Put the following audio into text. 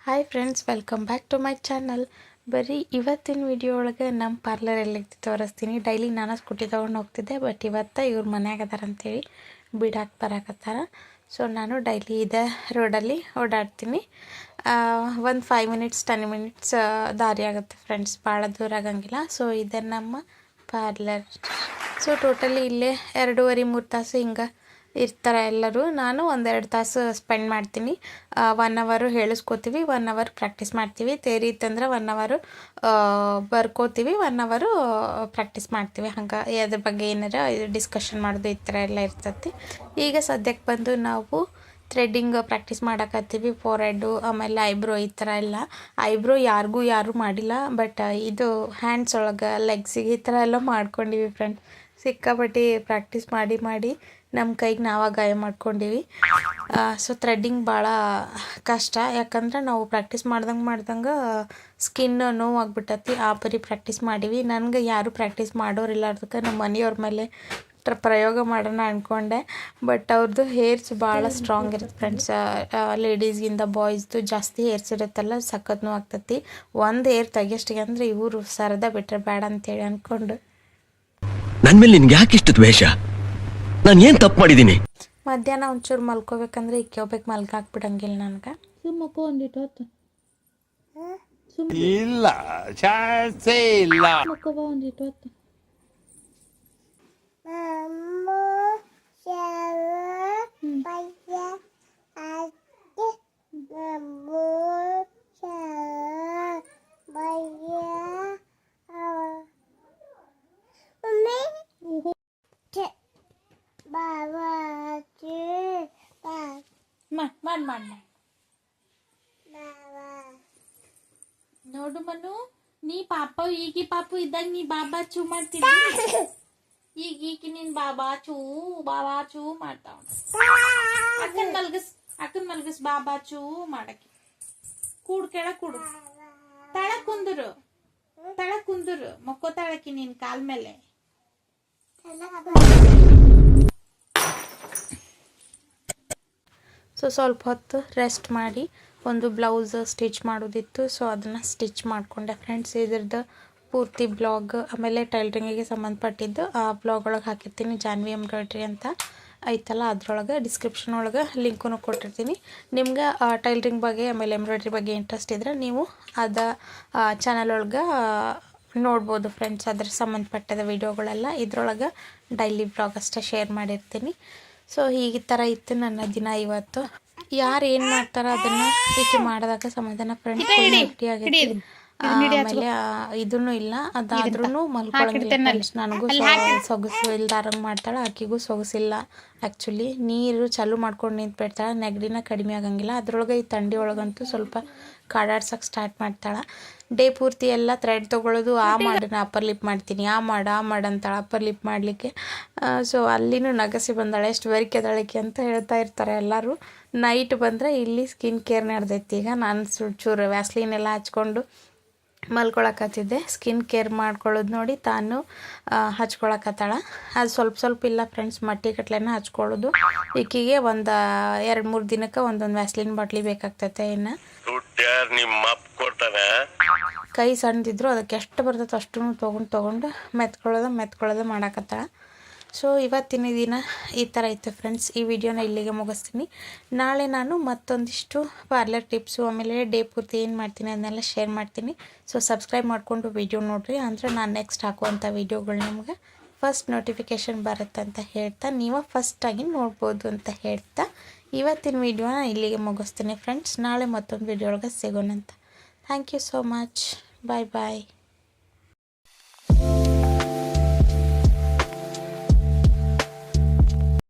Hi friends, welcome back to my channel. ಬರೀ ಇವತ್ತಿನ video ಒಳಗೆ ನಮ್ಮ ಪಾರ್ಲರ್ ಎಲ್ಲಿತ್ತು ತೋರಿಸ್ತೀನಿ. ಡೈಲಿ ನಾನು ಸ್ಕೂಟಿ ತೊಗೊಂಡು ಹೋಗ್ತಿದ್ದೆ, ಬಟ್ ಇವತ್ತು ಇವ್ರು ಮನ್ಯಾಗ ಅದಾರ ಅಂತೇಳಿ ಬಿಡಾಕೆ ಬರಾಕತ್ತಾರ. ಸೊ ನಾನು ಡೈಲಿ ಇದೇ ರೋಡಲ್ಲಿ ಓಡಾಡ್ತೀನಿ. ಒಂದು 5 ಮಿನಿಟ್ಸ್ 10 ಮಿನಿಟ್ಸ್ ದಾರಿ ಆಗುತ್ತೆ ಫ್ರೆಂಡ್ಸ್, ಭಾಳ ದೂರ ಆಗಂಗಿಲ್ಲ. ಸೊ ಇದೆ ನಮ್ಮ ಪಾರ್ಲರ್. ಸೊ ಟೋಟಲಿ ಇಲ್ಲೇ 2.5-3 ತಾಸು ಹಿಂಗೆ ಇರ್ತಾರೆ ಎಲ್ಲರೂ. ನಾನು 1-2 ತಾಸು ಸ್ಪೆಂಡ್ ಮಾಡ್ತೀನಿ. 1 ಅವರು ಹೇಳಿಸ್ಕೋತೀವಿ, 1 ಅವರ್ ಪ್ರಾಕ್ಟೀಸ್ ಮಾಡ್ತೀವಿ. ತೇರಿ ಇತ್ತಂದ್ರೆ 1 ಅವರು ಬರ್ಕೋತೀವಿ, 1 ಅವರು ಪ್ರಾಕ್ಟೀಸ್ ಮಾಡ್ತೀವಿ. ಹಂಗೆ ಅದ್ರ ಬಗ್ಗೆ ಏನಾರ ಡಿಸ್ಕಷನ್ ಮಾಡೋದು ಈ ಥರ ಎಲ್ಲ ಇರ್ತೈತಿ. ಈಗ ಸದ್ಯಕ್ಕೆ ಬಂದು ನಾವು ಥ್ರೆಡ್ಡಿಂಗ್ ಪ್ರಾಕ್ಟೀಸ್ ಮಾಡಕತ್ತೀವಿ. ಫೋರ್ಹೆಡ್ಡು ಆಮೇಲೆ ಐಬ್ರೋ ಈ ಥರ ಎಲ್ಲ. ಐಬ್ರೋ ಯಾರೂ ಮಾಡಿಲ್ಲ, ಬಟ್ ಇದು ಹ್ಯಾಂಡ್ಸ್ ಒಳಗೆ ಲೆಗ್ಸಿಗೆ ಈ ಥರ ಎಲ್ಲ ಮಾಡ್ಕೊಂಡಿವಿ ಫ್ರೆಂಡ್. ಸಿಕ್ಕಾಪಟ್ಟಿ ಪ್ರಾಕ್ಟೀಸ್ ಮಾಡಿ ನಮ್ಮ ಕೈಗೆ ನಾವೇ ಗಾಯ ಮಾಡ್ಕೊಂಡಿವಿ. ಸೊ ಥ್ರೆಡ್ಡಿಂಗ್ ಭಾಳ ಕಷ್ಟ, ಯಾಕಂದ್ರೆ ನಾವು ಪ್ರಾಕ್ಟೀಸ್ ಮಾಡ್ದಂಗೆ ಸ್ಕಿನ್ ನೋವಾಗ್ಬಿಟ್ಟತಿ. ಆ ಪರಿ ಪ್ರಾಕ್ಟೀಸ್ ಮಾಡೀವಿ. ನನಗೆ ಯಾರೂ ಪ್ರಾಕ್ಟೀಸ್ ಮಾಡೋರಿಲ್ಲ, ಅದಕ್ಕೆ ನಮ್ಮ ಮನೆಯವ್ರ ಮೇಲೆ ಪ್ರಯೋಗ ಮಾಡೋಣ ಅಂದ್ಕೊಂಡೆ. ಬಟ್ ಅವ್ರದ್ದು ಹೇರ್ಸ್ ಭಾಳ ಸ್ಟ್ರಾಂಗ್ ಇರುತ್ತೆ ಫ್ರೆಂಡ್ಸ್. ಲೇಡೀಸ್ಗಿಂತ ಬಾಯ್ಸ್ದು ಜಾಸ್ತಿ ಹೇರ್ಸ್ ಇರುತ್ತಲ್ಲ, ಸಖತ್ ನೋವಾಗ್ತತಿ. ಒಂದು ಹೇರ್ ತೆಗಿಯಷ್ಟಿಗೆ ಅಂದರೆ ಇವರು ಸರದ ಬಿಟ್ಟರೆ ಬೇಡ ಅಂತೇಳಿ ಅಂದ್ಕೊಂಡು. ನನ್ನ ಮೇಲೆ ನಿನ್ಗೆ ಯಾಕೆ ಇಷ್ಟು ದ್ವೇಷ? ನಾನು ಏನು ತಪ್ಪು ಮಾಡಿದ್ದೀನಿ? ಮಧ್ಯಾಹ್ನ ಒಂಚೂರು ಮಲ್ಕೋಬೇಕಂದ್ರೆ ಇಕ್ಕೋಬೇಕು, ಮಲ್ಗಾಕ್ಬಿಡಂಗಿಲ್ಲ ನನಗೆ. ಸುಮ್ಮಕ್ಕೋ ಒಂದಿಟ್ಟು ಹೊತ್ತು ಇಲ್ಲ, ಚಾನ್ಸೇ ಇಲ್ಲ. ಮಕ್ಕೋ ಬಾ ಒಂದಿಟ್ಟು ಹೊತ್ತು. ನೋಡು ಮನು, ನೀ ಪಾಪ ಈಗಿ ಪಾಪು ಇದ್ದಾಗ ನೀ ಬಾಬಾ ಚೂ ಮಾಡ್ತಿದ್ದಿ. ಈಗ ನೀನ್ ಬಾಬಾ ಚೂ ಮಾಡ್ತಾವ. ಅಕ್ಕನ್ ಮಲ್ಗಸ್ ಬಾಬಾ ಚೂ ಮಾಡಕ್ಕೆ. ಕೂಡ್ ಕೆಳಕ್ ಕೂಡು, ತಳಕ್ ಕುಂದರು ಮಕ್ಕೋ ತಾಳಕಿ ನೀನ್ ಕಾಲ್ ಮೇಲೆ. ಸೊ ಸ್ವಲ್ಪ ಹೊತ್ತು ರೆಸ್ಟ್ ಮಾಡಿ ಒಂದು ಬ್ಲೌಸ್ ಸ್ಟಿಚ್ ಮಾಡೋದಿತ್ತು. ಸೊ ಅದನ್ನು ಸ್ಟಿಚ್ ಮಾಡಿಕೊಂಡೆ ಫ್ರೆಂಡ್ಸ್. ಇದ್ರದ್ದು ಪೂರ್ತಿ ಬ್ಲಾಗ್ ಆಮೇಲೆ ಟೈಲರಿಂಗಿಗೆ ಸಂಬಂಧಪಟ್ಟಿದ್ದು ಆ ಬ್ಲಾಗ್ ಒಳಗೆ ಹಾಕಿರ್ತೀನಿ. ಜಾನ್ವಿ ಎಂಬ್ರಾಯ್ಡ್ರಿ ಅಂತ ಐತಲ್ಲ, ಅದ್ರೊಳಗೆ ಡಿಸ್ಕ್ರಿಪ್ಷನ್ ಒಳಗೆ ಲಿಂಕನ್ನು ಕೊಟ್ಟಿರ್ತೀನಿ. ನಿಮ್ಗೆ ಟೈಲರಿಂಗ್ ಬಗ್ಗೆ ಆಮೇಲೆ ಎಂಬ್ರಾಯ್ಡ್ರಿ ಬಗ್ಗೆ ಇಂಟ್ರೆಸ್ಟ್ ಇದ್ದರೆ ನೀವು ಅದು ಚಾನಲ್ ಒಳಗೆ ನೋಡ್ಬೋದು ಫ್ರೆಂಡ್ಸ್. ಅದ್ರ ಸಂಬಂಧಪಟ್ಟದ ವಿಡಿಯೋಗಳೆಲ್ಲ ಇದ್ರೊಳಗೆ ಡೈಲಿ ಬ್ಲಾಗ್ ಅಷ್ಟೇ ಶೇರ್ ಮಾಡಿರ್ತೀನಿ. ಸೊ ಈ ಥರ ಇತ್ತು ನನ್ನ ದಿನ ಇವತ್ತು. ಯಾರು ಏನು ಮಾಡ್ತಾರೋ ಅದನ್ನು ಈಕೆ ಮಾಡಿದಾಗ ಸಮಾಧಾನ ಫ್ರೆಂಡ್ಸ್. ಗಟ್ಟಿ ಆಗೈತಿ. ಆಮೇಲೆ ಇದನ್ನು ಇಲ್ಲ, ಅದಾದ್ರೂ ಮಲ್ಕೊಳಂಗಿಲ್ಲ ಫ್ರೆಂಡ್ಸ್. ನನಗೂ ಸೊಗಸು ಇಲ್ದಾರಂಗೆ ಮಾಡ್ತಾಳೆ, ಆಕೆಗೂ ಸೊಗಸಿಲ್ಲ. ಆ್ಯಕ್ಚುಲಿ ನೀರು ಚಾಲು ಮಾಡ್ಕೊಂಡು ನಿಂತ್ಬಿಡ್ತಾಳೆ, ನೆಗಡಿನ ಕಡಿಮೆ ಆಗಂಗಿಲ್ಲ. ಅದ್ರೊಳಗೆ ಈ ಥಂಡಿ ಒಳಗಂತೂ ಸ್ವಲ್ಪ ಕಾಡಾಡ್ಸೋಕೆ ಸ್ಟಾರ್ಟ್ ಮಾಡ್ತಾಳೆ. ಡೇ ಪೂರ್ತಿ ಎಲ್ಲ ಥ್ರೆಡ್ ತೊಗೊಳ್ಳೋದು, ಮಾಡೋಣ ಅಪ್ಪರ್ ಲಿಪ್ ಮಾಡ್ತೀನಿ, ಮಾಡಂತಾಳೆ ಅಪ್ಪರ್ ಲಿಪ್ ಮಾಡಲಿಕ್ಕೆ. ಸೊ ಅಲ್ಲಿನೂ ನಗಸಿ ಬಂದಾಳೆ, ಎಷ್ಟು ಬೆರಿಕೆದಳಕ್ಕೆ ಅಂತ ಹೇಳ್ತಾ ಇರ್ತಾರೆ ಎಲ್ಲರೂ. ನೈಟ್ ಬಂದರೆ ಇಲ್ಲಿ ಸ್ಕಿನ್ ಕೇರ್ ನಡೆದೈತಿ. ಈಗ ನಾನು ಚೂರು ವ್ಯಾಸ್ಲಿನ್ ಎಲ್ಲ ಹಚ್ಕೊಂಡು ಮಲ್ಕೊಳಕತ್ತಿದ್ದೆ. ಸ್ಕಿನ್ ಕೇರ್ ಮಾಡ್ಕೊಳ್ಳೋದು ನೋಡಿ ತಾನು ಹಚ್ಕೊಳಕತ್ತಾಳ. ಅದು ಸ್ವಲ್ಪ ಇಲ್ಲ ಫ್ರೆಂಡ್ಸ್, ಮಟ್ಟಿಗಟ್ಲೆನ ಹಚ್ಕೊಳ್ಳೋದು. ಈಕಿಗೆ ಒಂದು 2-3 ದಿನಕ್ಕೆ ಒಂದೊಂದು ವ್ಯಾಸ್ಲಿನ್ ಬಾಟ್ಲಿ ಬೇಕಾಗ್ತೈತೆ. ಇನ್ನು ಕೈ ಸಣ್ಣದಿದ್ರು ಅದಕ್ಕೆ ಎಷ್ಟು ಬರ್ತೈತೆ ಅಷ್ಟು ತೊಗೊಂಡು ಮೆತ್ಕೊಳ್ಳೋದು ಮಾಡಾಕತ್ತಾಳ. ಸೊ ಇವತ್ತಿನ ದಿನ ಈ ಥರ ಇತ್ತು ಫ್ರೆಂಡ್ಸ್. ಈ ವಿಡಿಯೋನ ಇಲ್ಲಿಗೆ ಮುಗಿಸ್ತೀನಿ. ನಾಳೆ ನಾನು ಮತ್ತೊಂದಿಷ್ಟು ಪಾರ್ಲರ್ ಟಿಪ್ಸು ಆಮೇಲೆ ಡೇ ಪೂರ್ತಿ ಏನು ಮಾಡ್ತೀನಿ ಅದನ್ನೆಲ್ಲ ಶೇರ್ ಮಾಡ್ತೀನಿ. ಸೊ ಸಬ್ಸ್ಕ್ರೈಬ್ ಮಾಡಿಕೊಂಡು ವಿಡಿಯೋ ನೋಡಿರಿ, ಅಂದರೆ ನಾನು ನೆಕ್ಸ್ಟ್ ಹಾಕುವಂಥ ವಿಡಿಯೋಗಳು ನಿಮ್ಗೆ ಫಸ್ಟ್ ನೋಟಿಫಿಕೇಷನ್ ಬರುತ್ತೆ ಅಂತ ಹೇಳ್ತಾ, ನೀವು ಫಸ್ಟಾಗಿ ನೋಡ್ಬೋದು ಅಂತ ಹೇಳ್ತಾ ಇವತ್ತಿನ ವಿಡಿಯೋನ ಇಲ್ಲಿಗೆ ಮುಗಿಸ್ತೀನಿ ಫ್ರೆಂಡ್ಸ್. ನಾಳೆ ಮತ್ತೊಂದು ವಿಡಿಯೋ ಒಳಗೆ ಸಿಗೋಣಂತ. Thank you so much. Bye.